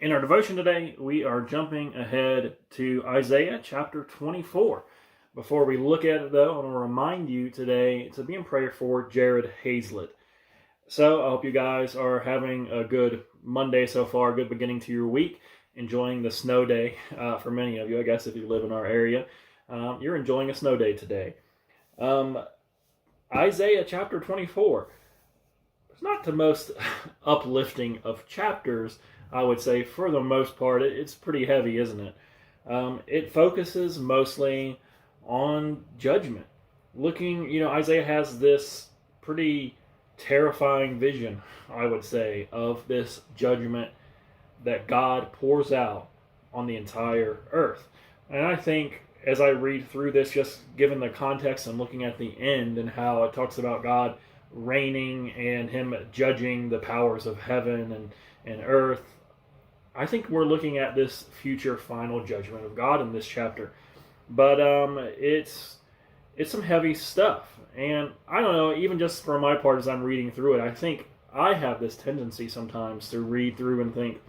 In our devotion today, we are jumping ahead to Isaiah chapter 24. Before we look at it, though, I want to remind you today to be in prayer for Jared Hazlett. So I hope you guys are having a good Monday so far, good beginning to your week, enjoying the snow day for many of you. I guess if you live in our area, you're enjoying a snow day today. Isaiah chapter 24. It's not the most uplifting of chapters, I would say. For the most part, it's pretty heavy, isn't it? It focuses mostly on judgment. Isaiah has this pretty terrifying vision, I would say, of this judgment that God pours out on the entire earth. And I think as I read through this, just given the context and looking at the end and how it talks about God reigning and him judging the powers of heaven and earth, I think we're looking at this future final judgment of God in this chapter. But it's some heavy stuff. And I don't know, even just for my part as I'm reading through it, I think I have this tendency sometimes to read through and think,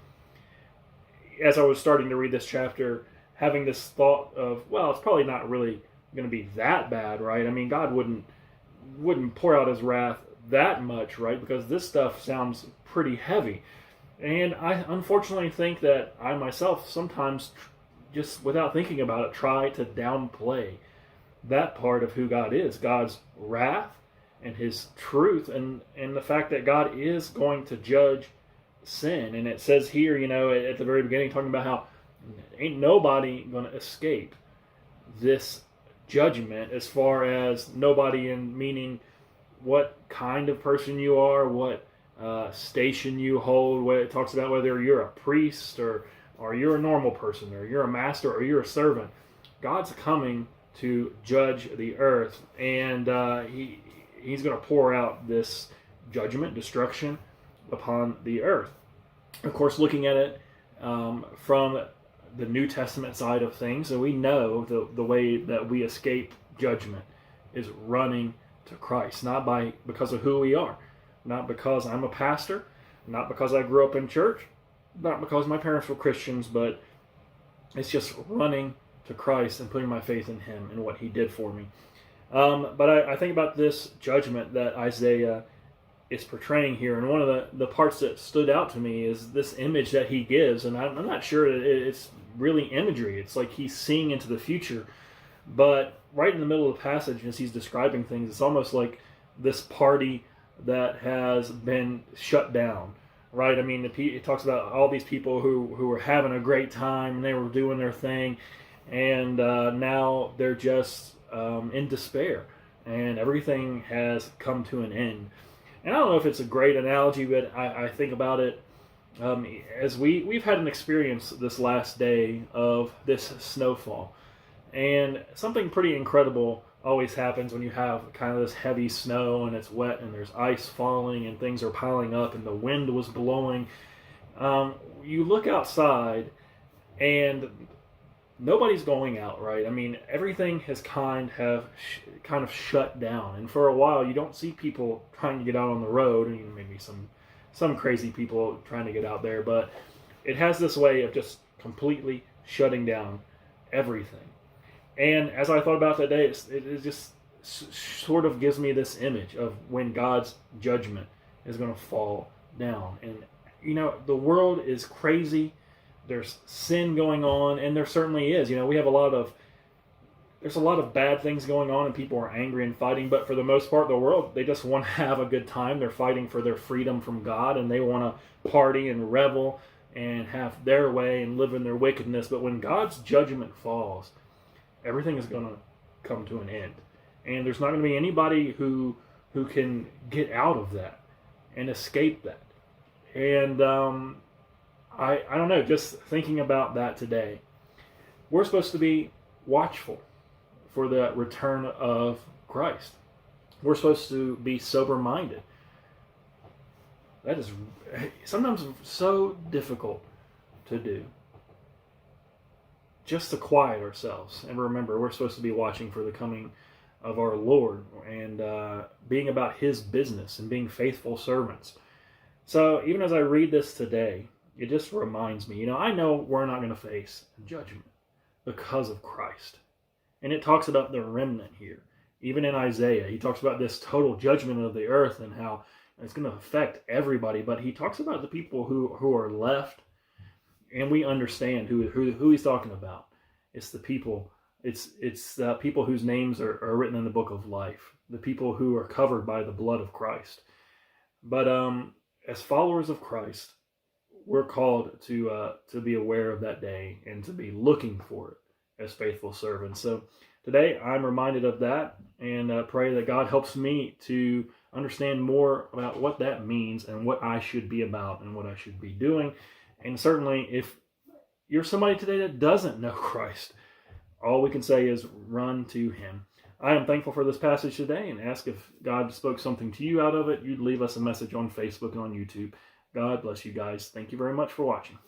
as I was starting to read this chapter, having this thought of, well, it's probably not really going to be that bad, right? I mean, God wouldn't pour out his wrath that much, right? Because this stuff sounds pretty heavy. And I unfortunately think that I myself sometimes, just without thinking about it, try to downplay that part of who God is. God's wrath and his truth and the fact that God is going to judge sin. And it says here, at the very beginning, talking about how ain't nobody going to escape this judgment, as far as nobody in meaning what kind of person you are, what station you hold, where it talks about whether you're a priest or you're a normal person, or you're a master or you're a servant. God's coming to judge the earth, and he's going to pour out this judgment, destruction upon the earth. Of course, looking at it from the New Testament side of things, and we know the way that we escape judgment is running to Christ, not because of who we are, not because I'm a pastor, not because I grew up in church, not because my parents were Christians, but it's just running to Christ and putting my faith in him and what he did for me. But I think about this judgment that Isaiah is portraying here, and one of the parts that stood out to me is this image that he gives, and I'm not sure that it's really imagery. It's like he's seeing into the future, but right in the middle of the passage, as he's describing things, it's almost like this party that has been shut down, right? I mean, it talks about all these people who were having a great time, and they were doing their thing, and now they're just in despair, and everything has come to an end. And I don't know if it's a great analogy, but I think about it as we've had an experience this last day of this snowfall. And something pretty incredible always happens when you have kind of this heavy snow and it's wet and there's ice falling and things are piling up and the wind was blowing. You look outside and nobody's going out, right? I mean, everything has kind of shut down. And for a while, you don't see people trying to get out on the road. And maybe some crazy people trying to get out there. But it has this way of just completely shutting down everything. And as I thought about that day, it just sort of gives me this image of when God's judgment is going to fall down. And, the world is crazy. There's sin going on, and there certainly is. We have there's a lot of bad things going on, and people are angry and fighting, but for the most part, the world, they just want to have a good time. They're fighting for their freedom from God, and they want to party and revel and have their way and live in their wickedness. But when God's judgment falls, everything is going to come to an end. And there's not going to be anybody who can get out of that and escape that. And I don't know, just thinking about that today. We're supposed to be watchful for the return of Christ. We're supposed to be sober-minded. That is sometimes so difficult to do. Just to quiet ourselves and remember we're supposed to be watching for the coming of our Lord and being about his business and being faithful servants. So even as I read this today, it just reminds me, I know we're not going to face judgment because of Christ. And it talks about the remnant here. Even in Isaiah, he talks about this total judgment of the earth and how it's going to affect everybody. But he talks about the people who are left, and we understand who he's talking about. It's the people. It's the people whose names are written in the book of life. The people who are covered by the blood of Christ. But as followers of Christ, we're called to be aware of that day and to be looking for it as faithful servants. So today I'm reminded of that, and pray that God helps me to understand more about what that means and what I should be about and what I should be doing. And certainly if you're somebody today that doesn't know Christ, all we can say is run to him. I am thankful for this passage today, and ask if God spoke something to you out of it. You'd leave us a message on Facebook and on YouTube. God bless you guys. Thank you very much for watching.